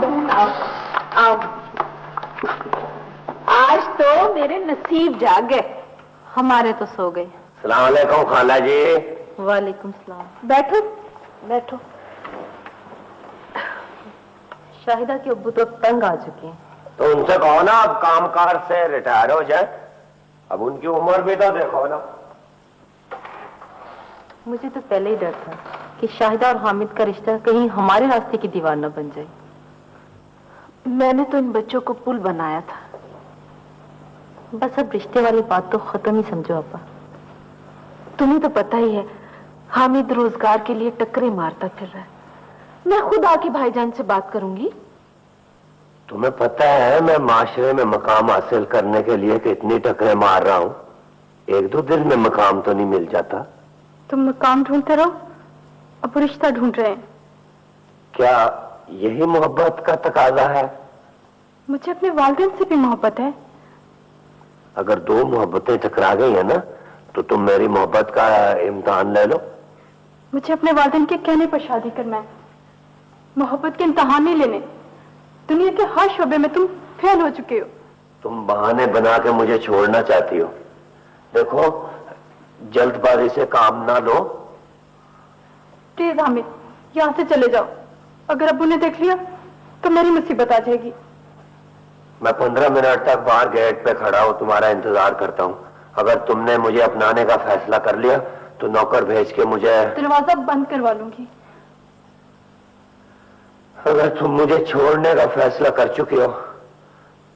बहन आओ आओ। आज तो मेरे नसीब जाग गए, हमारे तो सो गए। सलाम अलैकुम खाला जी। वालेकुम सलाम। बैठो बैठो। शाहिदा के अब्बू तो तंग आ चुके हैं। तो उनसे कहो ना अब कामकाज से रिटायर हो जाए, अब उनकी उम्र भी तो देखो ना। मुझे तो पहले ही डर था कि शाहिदा और हामिद का रिश्ता कहीं हमारे रास्ते की दीवार न बन जाए। मैंने तो इन बच्चों को पुल बनाया था। बस अब रिश्ते वाली बात तो खत्म ही समझो अपा। तुम्हें तो पता ही है हामिद रोजगार के लिए टक्करे मारता फिर रहा है। मैं खुद आके भाईजान से बात करूंगी। तुम्हें पता है मैं माशरे में मकाम हासिल करने के लिए कितनी टक्करें मार रहा हूं, एक दो दिन में मकाम तो नहीं मिल जाता। तुम मकाम ढूंढते रहो, अब रिश्ता ढूंढ रहे हैं। क्या यही मोहब्बत का तकाजा है? मुझे अपने वालिदैन से भी मोहब्बत है। अगर दो मोहब्बतें टकरा गई है ना तो तुम मेरी मोहब्बत का इम्तिहान ले लो। मुझे अपने वालिदैन के कहने पर शादी करना है, मोहब्बत के इम्तिहान नहीं लेने। दुनिया के हर शोबे में तुम फेल हो चुके हो। तुम बहाने बना के मुझे छोड़ना चाहती हो। देखो जल्दबाजी से काम ना लो। प्लीज हामिद यहाँ से चले जाओ, अगर अब्बू ने देख लिया तो मेरी मुसीबत आ जाएगी। मैं 15 मिनट तक बाहर गेट पे खड़ा हूं, तुम्हारा इंतजार करता हूं। अगर तुमने मुझे अपनाने का फैसला कर लिया तो नौकर भेज के मुझे दरवाजा बंद करवा लूंगी। अगर तुम मुझे छोड़ने का फैसला कर चुकी हो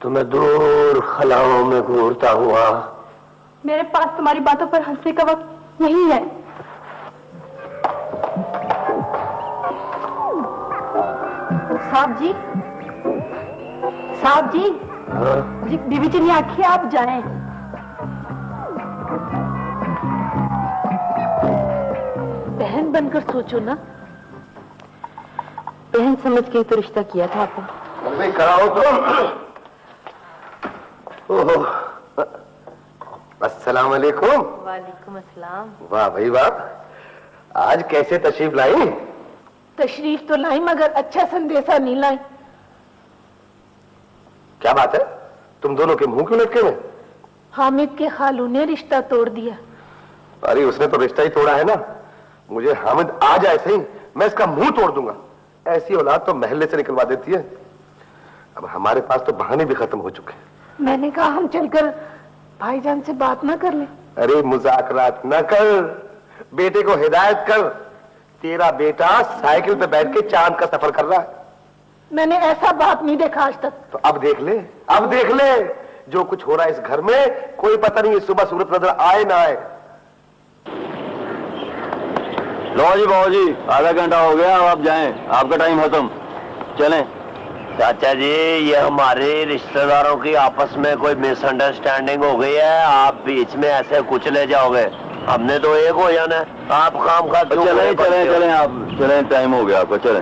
तो मैं दूर खलाओं में घूरता हुआ। मेरे पास तुम्हारी बातों पर हंसने का वक्त नहीं है। साहब जी, साहब जी, जी बीबी जी ने आखी आप जाएं। बहन बनकर सोचो ना, बहन समझ के तो रिश्ता किया था आपने। कराओ तो। अस्सलाम वालेकुम। वालेकुम अस्सलाम। वाह भाई वाह, आज कैसे तशरीफ लाई? तशरीफ तो लाई मगर अच्छा संदेशा नहीं लाई। क्या बात है, तुम दोनों के मुंह क्यों लटके हुए? हामिद के खालू ने रिश्ता तोड़ दिया। अरे उसने तो रिश्ता ही तोड़ा है ना। मुझे हामिद आ जाए सही, मैं इसका मुंह तोड़ दूंगा। ऐसी औलाद तो महल्ले से निकलवा देती है। अब हमारे पास तो बहाने भी खत्म हो चुके हैं। मैंने कहा हम चलकर भाईजान से बात ना कर ले। अरे मुज़ाकरात न कर, बेटे को हिदायत कर। तेरा बेटा साइकिल पे बैठ के चांद का सफर कर रहा है। मैंने ऐसा बात नहीं देखा आज तक। तो अब देख ले, अब देख ले जो कुछ हो रहा है इस घर में। कोई पता नहीं सुबह सूरत नजर आए ना आए। लो जी बाबूजी, आधा घंटा हो गया, अब आप जाएं, आपका टाइम खत्म, चलें। चाचा जी ये हमारे रिश्तेदारों की आपस में कोई मिसअंडरस्टैंडिंग हो गई है, आप बीच में ऐसे कुछ ले जाओगे। हमने तो एक हो जाना है, आप काम का क्यों? चलें चलें चलें, आप चलें, टाइम हो गया आपका, चलें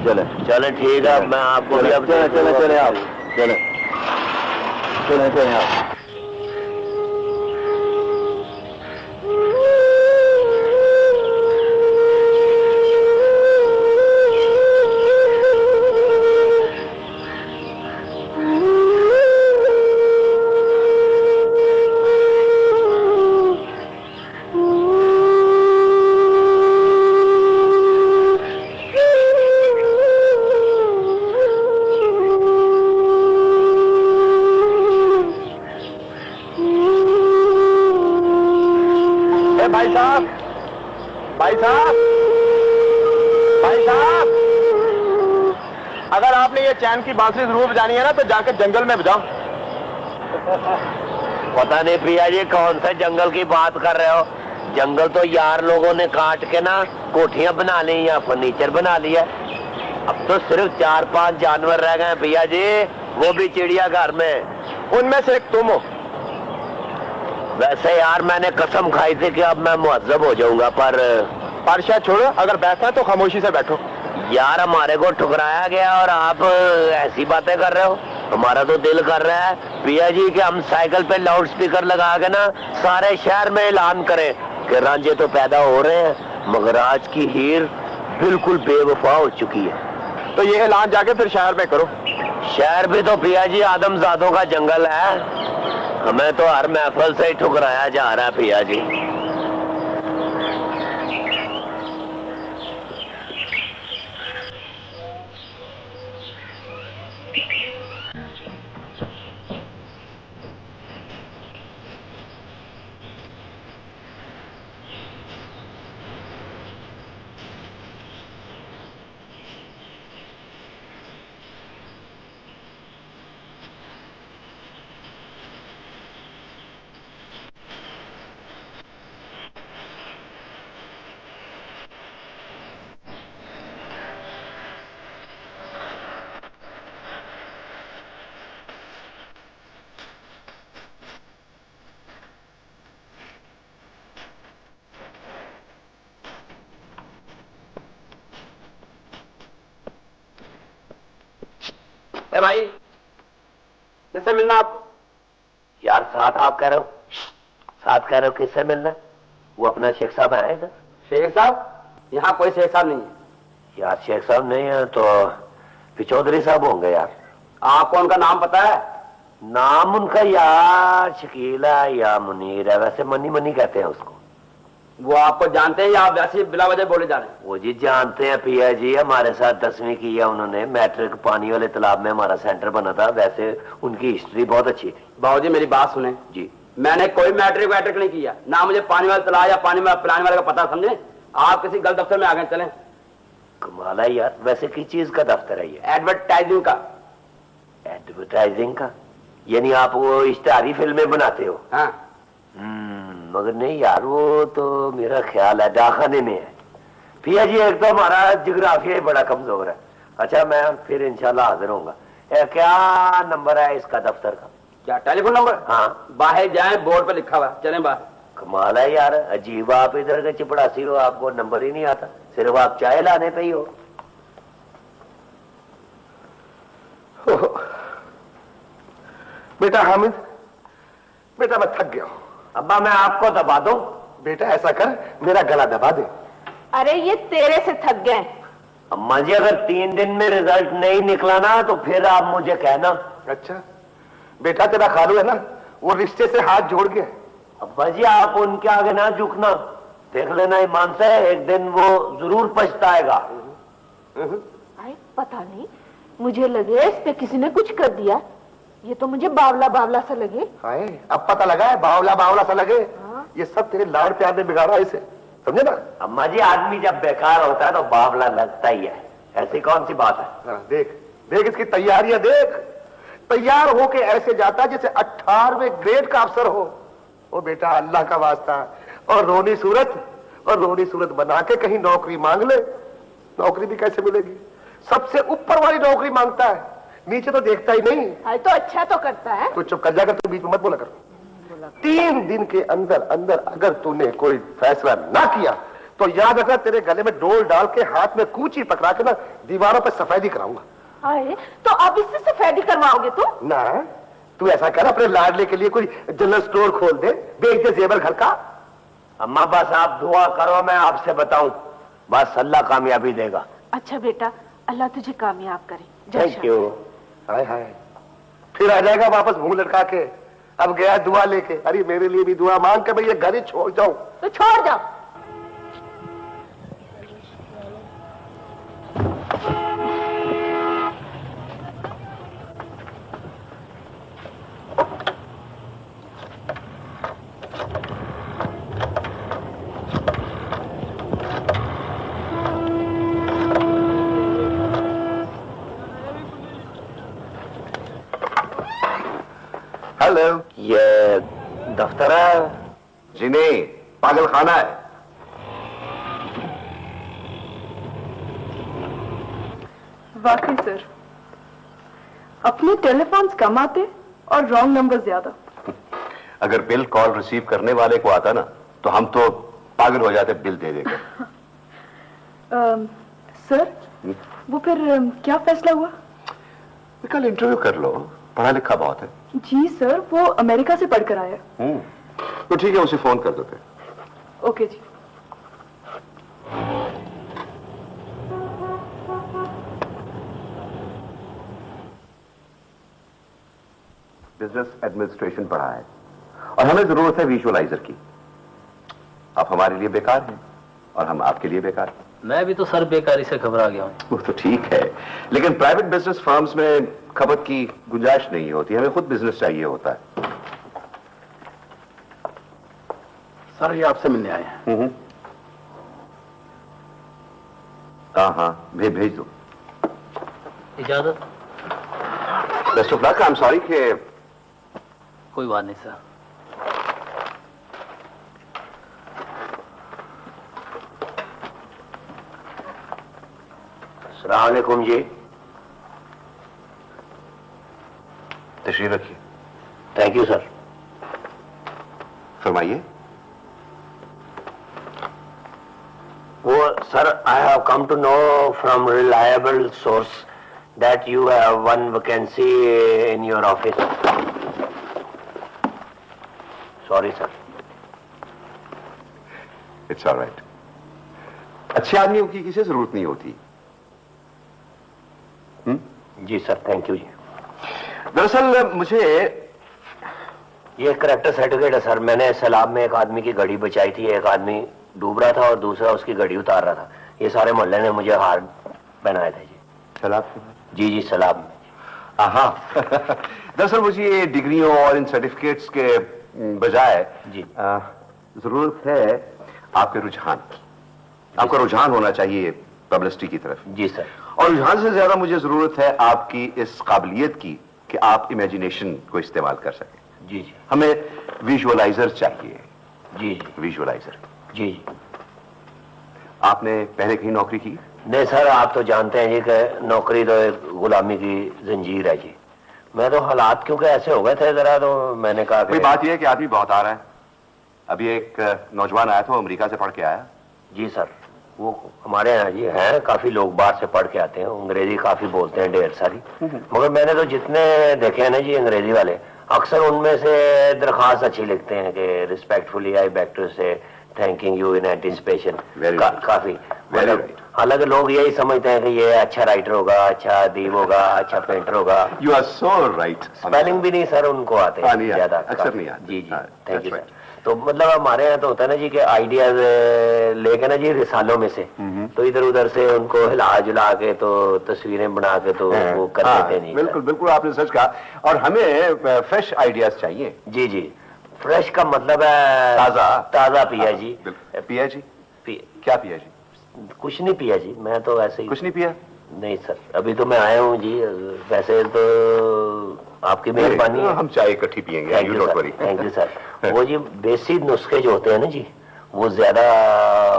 चलें चलें। ठीक है, मैं आपको भी अब चलें चलें चलें, आप चलें चलें चलें आप। भाई साहब, भाई साहब, भाई साहब, अगर आपने ये चैन की बांसुरी जरूर बजानी है ना तो जाकर जंगल में बजाओ। पता नहीं प्रिया जी कौन सा जंगल की बात कर रहे हो। जंगल तो यार लोगों ने काट के ना कोठियां बना ली या फर्नीचर बना लिया। अब तो सिर्फ 4-5 जानवर रह गए भैया जी, वो भी चिड़ियाघर में। उनमें से एक तुम हो। वैसे यार मैंने कसम खाई थी कि अब मैं मुअज्जब हो जाऊंगा, पर पारशा छोड़ो, अगर बैठना तो खामोशी से बैठो। यार हमारे को ठुकराया गया और आप ऐसी बातें कर रहे हो। हमारा तो दिल कर रहा है पिया जी कि हम साइकिल पे लाउड स्पीकर लगा के ना सारे शहर में ऐलान करें कि रांझे तो पैदा हो रहे हैं मगर आज की हीर बिल्कुल बेवफा हो चुकी है। तो ये ऐलान जाके फिर शहर में करो। शहर भी तो पिया जी आदमजादों का जंगल है, हमें तो हर महफिल से ही ठुकराया जा रहा है पिया जी। ए भाई, किससे मिलना आपको? यार साथ आप कह रहे हो, साथ कह रहे हो, किससे मिलना? वो अपना शेख साहब है इधर। शेख साहब? यहाँ कोई शेख साहब नहीं है। यार शेख साहब नहीं है तो फिर चौधरी साहब होंगे यार। आपको उनका नाम पता है? नाम उनका यार शकील है या मुनीर है, वैसे मनी मनी कहते हैं उसको। वो आपको जानते हैं या आप वैसे बिला वजह बोले जा रहे हैं? वो जी जानते हैं पिया जी, हमारे साथ 10वीं की है उन्होंने, मैट्रिक पानी वाले तालाब में हमारा सेंटर बना था। वैसे उनकी हिस्ट्री बहुत अच्छी थी। बाबूजी मेरी बात सुने जी, मैंने कोई मैट्रिक वैट्रिक नहीं किया, ना मुझे पानी वाला तालाब या पानी वाला पिलाने वाले का पता, समझे? आप किसी गलत दफ्तर में आ गए, चले। कमाल है यार। वैसे किस चीज का दफ्तर है ये? एडवर्टाइजिंग का। एडवर्टाइजिंग का? यानी आप वो इश्तेहारी फिल्में बनाते हो? हाँ। मगर नहीं यार, वो तो मेरा ख्याल है डाकखाने में है। पिया जी एक तो हमारा जिग्राफिया ही बड़ा कमजोर है। अच्छा मैं फिर इंशाल्लाह हाजिर होऊंगा। क्या नंबर है इसका दफ्तर का? क्या टेलीफोन नंबर? हाँ। बाहर जाए, बोर्ड पे लिखा हुआ, चलें बाहर। कमाल है यार, अजीब। आप इधर के चिपड़ासी हो, आपको नंबर ही नहीं आता, सिर्फ आप चाय लाने पे ही हो। बेटा हामिद, बेटा मैं थक गया हूं। अब्बा मैं आपको दबा दूं? बेटा ऐसा कर, मेरा गला दबा दे। अरे ये तेरे से थक गए। अम्मा जी अगर 3 दिन में रिजल्ट नहीं निकला ना तो फिर आप मुझे कहना। अच्छा बेटा, तेरा खालू है ना, वो रिश्ते से हाथ जोड़ गया। अब्बा जी आप उनके आगे ना झुकना, देख लेना ईमान से, एक दिन वो जरूर पछताएगा। अरे पता नहीं, मुझे लगे इस पे किसी ने कुछ कर दिया। ये तो मुझे बावला बावला सा लगे। हाय, अब पता लगा है, बावला बावला सा लगे। ये सब तेरे लाड़ प्यार ने बिगाड़ा इसे, समझे ना? अम्मा जी आदमी जब बेकार होता है तो बावला लगता ही है, ऐसी कौन सी बात है? हाँ, देख देख इसकी तैयारियां देख। तैयार होके ऐसे जाता है जैसे 18वें ग्रेड का अफसर हो। ओ बेटा अल्लाह का वास्ता, और रोनी सूरत बना के कहीं नौकरी मांग ले। नौकरी भी कैसे मिलेगी? सबसे ऊपर वाली नौकरी मांगता है, नीचे तो देखता ही नहीं। अरे तो अच्छा तो करता है। तो चुप कर जाकर, तू बीच में मत बोला कर। 3 दिन के अंदर अंदर अगर तूने कोई फैसला ना किया तो याद रखना, तेरे गले में डोल डाल के हाथ में कूची पकड़ा के ना दीवारों पर सफेदी कराऊंगा। अरे तो अब इससे सफेदी करवाओगे तुम? ना, तू ऐसा कर, अपने लाडले के लिए कोई जनरल स्टोर खोल दे, बेच दे जेवर घर का। अम्मा बस आप दुआ करो, मैं आपसे बताऊं, बस अल्लाह कामयाबी देगा। अच्छा बेटा, अल्लाह तुझे कामयाब करे। Thank you. हाय हाय, फिर आ जाएगा वापस मुंह लटका के। अब गया दुआ लेके। अरे मेरे लिए भी दुआ मांग के मैं ये घर ही छोड़ जाऊं। तो छोड़ जाओ। हेलो, ये दफ्तर है? जी नहीं, पागल खाना है। वाकई सर, अपने टेलीफोन्स कम आते और रॉन्ग नंबर ज्यादा। अगर बिल कॉल रिसीव करने वाले को आता ना तो हम तो पागल हो जाते बिल दे देकर। सर वो फिर क्या फैसला हुआ? कल इंटरव्यू कर लो, पढ़ा लिखा बहुत है। जी सर, वो अमेरिका से पढ़कर आया। तो ठीक है, उसे फोन कर दो फिर। ओके जी। बिजनेस एडमिनिस्ट्रेशन पढ़ा है और हमें जरूरत है विजुअलाइजर की। आप हमारे लिए बेकार हैं और हम आपके लिए बेकार हैं। मैं भी तो सर बेकारी से घबरा गया हूँ। वो तो ठीक है, लेकिन प्राइवेट बिजनेस फर्म्स में खपत की गुंजाइश नहीं होती, हमें खुद बिजनेस चाहिए होता है। सर ये आपसे मिलने आए हैं। हाँ, भेज दो। इजाजत। Best of luck. I am sorry कि कोई बात नहीं सर। अस्सलाम वालेकुम जी। तशरीफ रखिए। Thank you sir. फरमाइए। वो sir, I have come to know from reliable source that you have one vacancy in your office. Sorry sir. It's alright. अच्छे आदमियों की किसी जरूरत नहीं होती। जी सर, थैंक यू जी। दरअसल मुझे ये करेक्टर सर्टिफिकेट है सर। मैंने सैलाब में एक आदमी की घड़ी बचाई थी, एक आदमी डूब रहा था और दूसरा उसकी घड़ी उतार रहा था। ये सारे मोहल्ले ने मुझे हार पहनाए थे जी। सलाब जी जी, सैलाब में। हाँ दरअसल मुझे ये डिग्रियों और इन सर्टिफिकेट्स के बजाय जी जरूरत है आपके रुझान की। आपका रुझान होना चाहिए पब्लिसिटी की तरफ। जी सर। और रुझान से ज्यादा मुझे जरूरत है आपकी इस काबिलियत की कि आप इमेजिनेशन को इस्तेमाल कर सकें। जी जी। हमें विजुअलाइजर चाहिए। जी जी। विजुअलाइजर। जी जी। आपने पहले कहीं नौकरी की? नहीं सर, आप तो जानते हैं जी कि नौकरी तो एक गुलामी की जंजीर है जी। मैं तो हालात क्योंकि ऐसे हो गए थे जरा, तो मैंने कहा कोई बात यह है कि आदमी बहुत आ रहा है। अभी एक नौजवान आया था, वो अमेरिका से पढ़ के आया। जी सर, वो हमारे यहाँ जी हैं, काफी लोग बाहर से पढ़ के आते हैं, अंग्रेजी काफी बोलते हैं, ढेर सारी। मगर मैंने तो जितने देखे हैं ना जी अंग्रेजी वाले, अक्सर उनमें से दरखास्त अच्छी लिखते हैं कि रिस्पेक्टफुली आई बैक टू से थैंकिंग यू इन एंटिसिपेशन। काफी हालांकि लोग यही समझते हैं कि ये अच्छा राइटर होगा, अच्छा अदीब होगा, अच्छा पेंटर होगा। You are so right. Spelling भी नहीं सर उनको आते हैं ज्यादा, अक्सर नहीं आते। जी जी, थैंक यू सर। तो मतलब हमारे यहाँ तो होता है ना जी कि आइडियाज लेके ना जी रिसालों में से, तो इधर उधर से उनको हिला जुला के तो तस्वीरें बना के तो वो कर देते नहीं। बिल्कुल बिल्कुल, आपने सच कहा। और हमें फ्रेश आइडियाज चाहिए। जी जी। फ्रेश का मतलब है ताजा। ताजा पिया जी। पिया जी? क्या पिया जी? कुछ नहीं पिया जी, मैं तो ऐसे ही। कुछ नहीं पिया? नहीं सर, अभी तो मैं आया हूँ जी। वैसे तो आपकी मेहरबानी है। हम चाय इकट्ठी पियेंगे। Thank you sir. वो जी देसी नुस्खे जो होते हैं ना जी, वो ज्यादा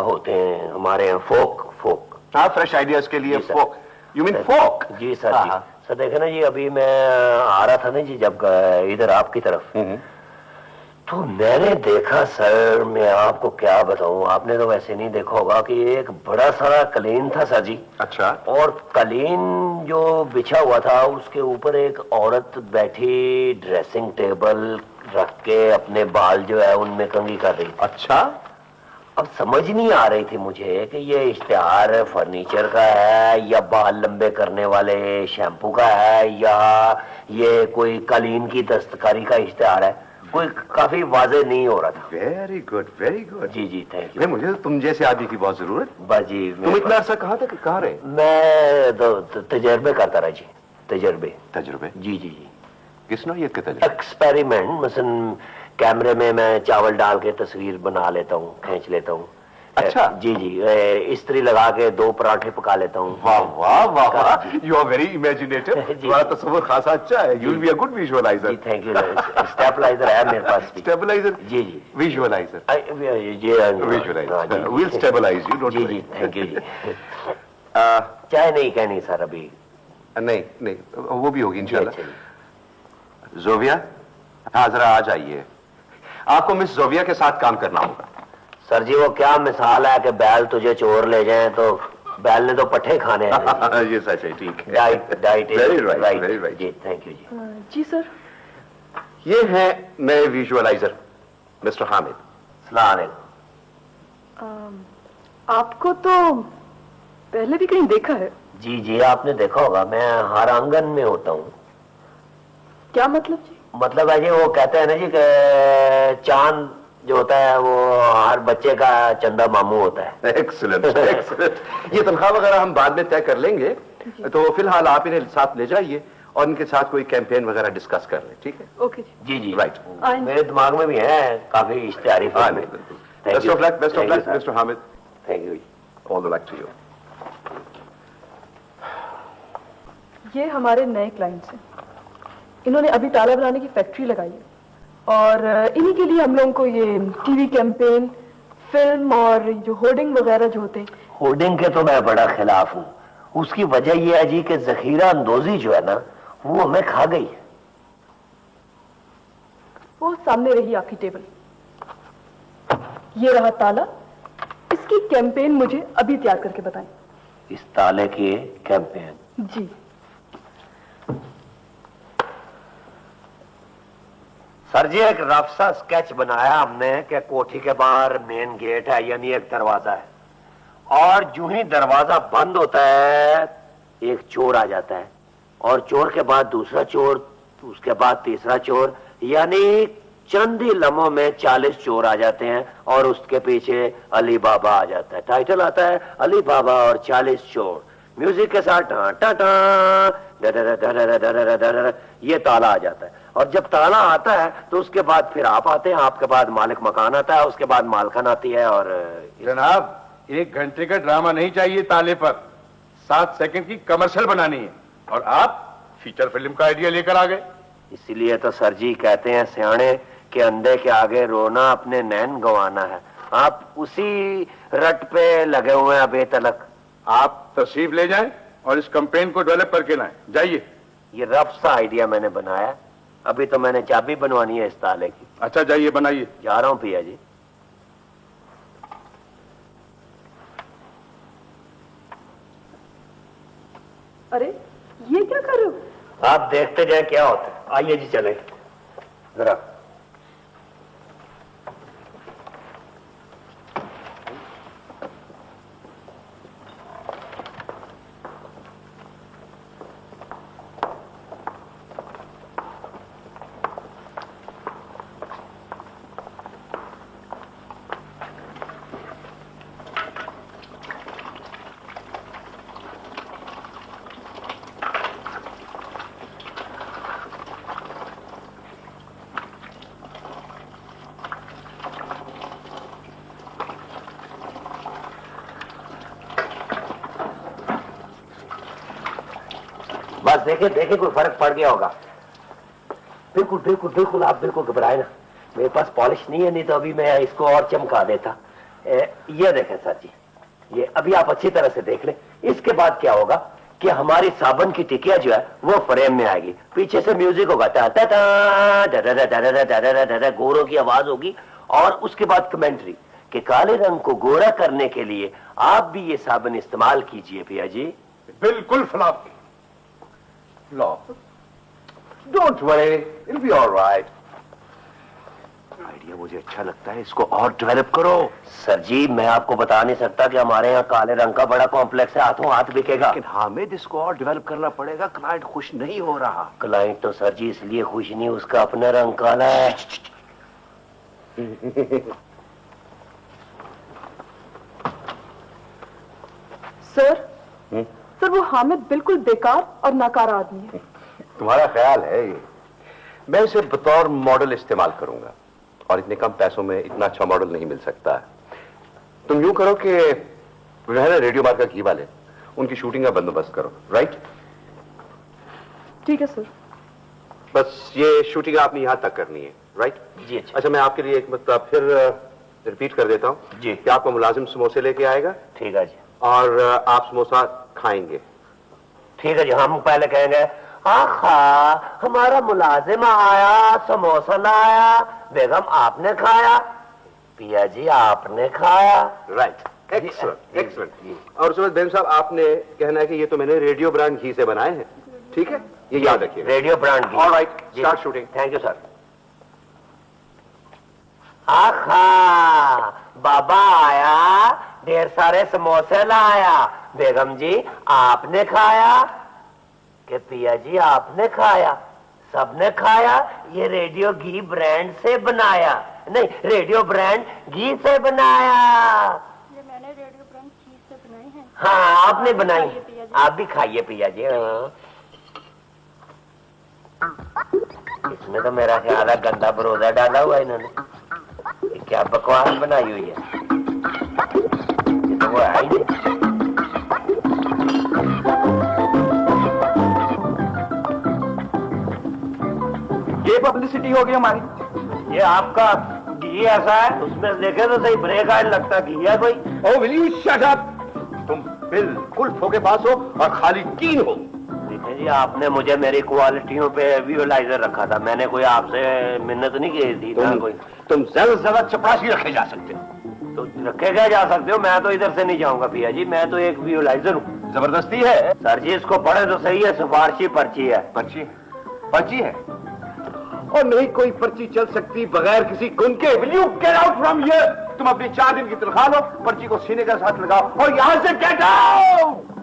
होते हैं हमारे यहाँ। फोक। हाँ, फ्रेश आइडियाज के लिए फोक। You mean folk? जी सर। जी सर, देखे ना जी, अभी मैं आ रहा था ना जी जब इधर आपकी तरफ, तो मैंने देखा सर, मैं आपको क्या बताऊं, आपने तो वैसे नहीं देखा होगा कि एक बड़ा सारा कलीन था सर जी। अच्छा। और कलीन जो बिछा हुआ था उसके ऊपर एक औरत बैठी, ड्रेसिंग टेबल रख के अपने बाल जो है उनमें कंघी कर रही थी। अच्छा। अब समझ नहीं आ रही थी मुझे कि ये इश्तेहार फर्नीचर का है या बाल लंबे करने वाले शैम्पू का है या ये कोई कलीन की दस्तकारी का इश्तेहार है। कोई काफी वाजे नहीं हो रहा था। Very good, very good. जी जी, थैंक यू। मुझे तो तुम जैसे आदमी की बहुत जरूरत। बस जी। तुम इतना अर्सा कहाँ रहे? मैं तो तजर्बे करता रहा जी। तजर्बे। जी जी जी। किस नौयत के तजर्बे? एक्सपेरिमेंट। मसलन कैमरे में मैं चावल डाल के तस्वीर बना लेता हूँ, खींच लेता हूँ। अच्छा। जी जी। इस्त्री लगा के 2 पराठे पका लेता हूँ। वाह वाह वाह, यू आर वेरी इमेजिनेटिव। तुम्हारा तस्वीर खासा अच्छा है। You will be a good visualiser. Thank you. Stabiliser है मेरे पास भी। स्टेबलाइजर? जी जी। विजुअलाइजर। जी visualiser. Will stabilise you, don't जी जी, थैंक यू जी। चाय नहीं कहनी सर अभी? नहीं, वो भी होगी इंशाल्लाह। जोविया, हाँ जरा आ जाइए। आपको मिस जोविया के साथ काम करना होगा। सर जी, वो क्या मिसाल है कि बैल तुझे चोर ले जाए, तो बैल ने तो पट्ठे खाने हैं। ये सच है, ठीक है। डाइट वेरी राइट जी, थैंक यू जी। जी सर। ये है नए विजुअलाइजर मिस्टर हामिद। सलाम अलैकुम। आपको तो पहले भी कहीं देखा है? जी जी, आपने देखा होगा, मैं हर आंगन में होता हूँ। क्या मतलब जी? मतलब है जी, वो कहते हैं ना जी कि चांद जो होता है वो हर बच्चे का चंदा मामू होता है। Excellent excellent. ये तनख्वाह वगैरह हम बाद में तय कर लेंगे, तो फिलहाल आप इन्हें साथ ले जाइए और इनके साथ कोई कैंपेन वगैरह डिस्कस कर लें, ठीक है? ओके जी जी राइट। मेरे दिमाग में भी है काफी इश्तेहारी फिल्म में। Best of luck, best of luck mister Hamid. Thank you. All the luck to you. ये हमारे नए क्लाइंट्स हैं। इन्होंने अभी ताला बनाने की फैक्ट्री लगाई है और इन्हीं के लिए हम लोगों को ये टीवी कैंपेन, फिल्म और जो होर्डिंग वगैरह जो होते हैं। होर्डिंग के तो मैं बड़ा खिलाफ हूँ। उसकी वजह यह है जी कि जखीरा अंदोजी जो है ना वो हमें खा गई है। वो सामने रही आपकी टेबल, ये रहा ताला। इसकी कैंपेन मुझे अभी तैयार करके बताएं। इस ताले की कैंपेन? जी सर जी, एक रफ सा स्केच बनाया हमने कि कोठी के बाहर मेन गेट है, यानी एक दरवाजा है, और जो ही दरवाजा बंद होता है एक चोर आ जाता है, और चोर के बाद दूसरा चोर, उसके बाद तीसरा चोर, यानी चंद ही लम्हों में 40 चोर आ जाते हैं और उसके पीछे अली बाबा आ जाता है। टाइटल आता है अली बाबा और 40 चोर, म्यूजिक के साथ टा टा टा, ये ताला आ जाता है। और जब ताला आता है तो उसके बाद फिर आप आते हैं, आपके बाद मालिक मकान आता है, उसके बाद मालकन आती है। और जनाब 1 घंटे का ड्रामा नहीं चाहिए ताले पर, 7 सेकंड की कमर्शियल बनानी है और आप फीचर फिल्म का आइडिया लेकर आ गए। इसीलिए तो सर जी कहते हैं सियाणे के अंधे के आगे रोना अपने नैन गंवाना है। आप उसी रट पे लगे हुए हैं अभी तलक। आप तशरीफ ले जाएं और इस कैंपेन को डेवलप करके लाएं। जाइए। ये रफ सा आइडिया मैंने बनाया, अभी तो मैंने चाबी बनवानी है इस ताले की। अच्छा जाइए बनाइए। जा रहा हूं पिया जी। अरे ये क्या कर रहे हो? आप देखते जाए क्या होता है। आइए जी चले जरा। बस देखे देखे कोई फर्क पड़ गया होगा। बिल्कुल बिल्कुल बिल्कुल, आप बिल्कुल घबराए ना। मेरे पास पॉलिश नहीं है, नहीं तो अभी मैं इसको और चमका देता। ये देखें सर जी, ये अभी आप अच्छी तरह से देख लें। इसके बाद क्या होगा कि हमारी साबन की टिकिया जो है वो फ्रेम में आएगी, पीछे से म्यूजिक होगा, टा टा टा, गोरों की आवाज होगी, और उसके बाद कमेंट्री कि काले रंग को गोरा करने के लिए आप भी ये साबन इस्तेमाल कीजिए भैया जी। बिल्कुल flop. Don't worry, it be alright. Idea मुझे अच्छा लगता है, इसको और डेवलप करो। सर जी मैं आपको बता नहीं सकता कि हमारे यहाँ काले रंग का बड़ा कॉम्प्लेक्स है, हाथों हाथ बिकेगा। लेकिन हामिद इसको और डेवलप करना पड़ेगा, क्लाइंट खुश नहीं हो रहा। क्लाइंट तो सर जी इसलिए खुश नहीं, उसका अपना रंग काला है। सर सर वो हामिद बिल्कुल बेकार और नाकारा आदमी है। तुम्हारा ख्याल है ये? मैं इसे बतौर मॉडल इस्तेमाल करूंगा, और इतने कम पैसों में इतना अच्छा मॉडल नहीं मिल सकता है। तुम यूं करो कि रेडियो मार्का घी वाले, उनकी शूटिंग का बंदोबस्त करो। राइट? ठीक है सर। बस ये शूटिंग आपने यहां तक करनी है। राइट? जी अच्छा। अच्छा मैं आपके लिए एक मतलब फिर रिपीट कर देता हूं जी। कि आपका मुलाजिम समोसे लेके आएगा ठीक है जी। और आप समोसा खाएंगे। ठीक है जी। हम पहले कहेंगे आखा हमारा मुलाजिम आया, समोसा लाया, बेगम आपने खाया, पिया जी आपने खाया। Right, excellent excellent. और उसके बाद बेगम साहब आपने कहना है कि ये तो मैंने रेडियो ब्रांड घी से बनाए हैं। ठीक है, ये याद रखिए। Radio brand ghee. Alright, start shooting. Thank you sir. आखा बाबा आया, ढेर सारे समोसे लाया, बेगम जी आपने खाया कि पिया जी आपने खाया। सबने खाया। ये रेडियो घी ब्रांड से बनाया, नहीं रेडियो ब्रांड घी से बनाया। ये मैंने रेडियो ब्रांड चीज से बनाई है। हाँ आपने बनाई, आप भी खाइए पिया जी। हाँ। इसमें तो मेरा ख्याल है गंदा बरोदा डाला हुआ है इन्होंने। ये क्या बकवास बनाई हुई है, ये तो वो है ही नहीं। ये पब्लिसिटी हो गई हमारी। ये आपका घी ऐसा है, उसमें देखे तो सही ब्रेक आयल लगता घी है कोई। Oh will you shut up. तुम बिल्कुल धोखेबाज हो और खाली कीन हो। देखें जी, आपने मुझे मेरी क्वालिटियों पे विजुअलाइजर रखा था, मैंने कोई आपसे मिन्नत नहीं की थी ना कोई। तुम ज्यादा से ज्यादा चपरासी रखे जा सकते हो। तो रखे क्या जा सकते हो, मैं तो इधर से नहीं जाऊंगा पिया जी, मैं तो एक विजुअलाइजर हूँ। जबरदस्ती है। सर जी इसको पढ़े तो सही है, सिफारशी पर्ची है। पर्ची पर्ची है और नहीं कोई पर्ची चल सकती बगैर किसी गुण के। Will you get out from here. तुम अपनी 4 दिन की तनख्वाह लो, पर्ची को सीने के साथ लगाओ और यहां से गेट आउट।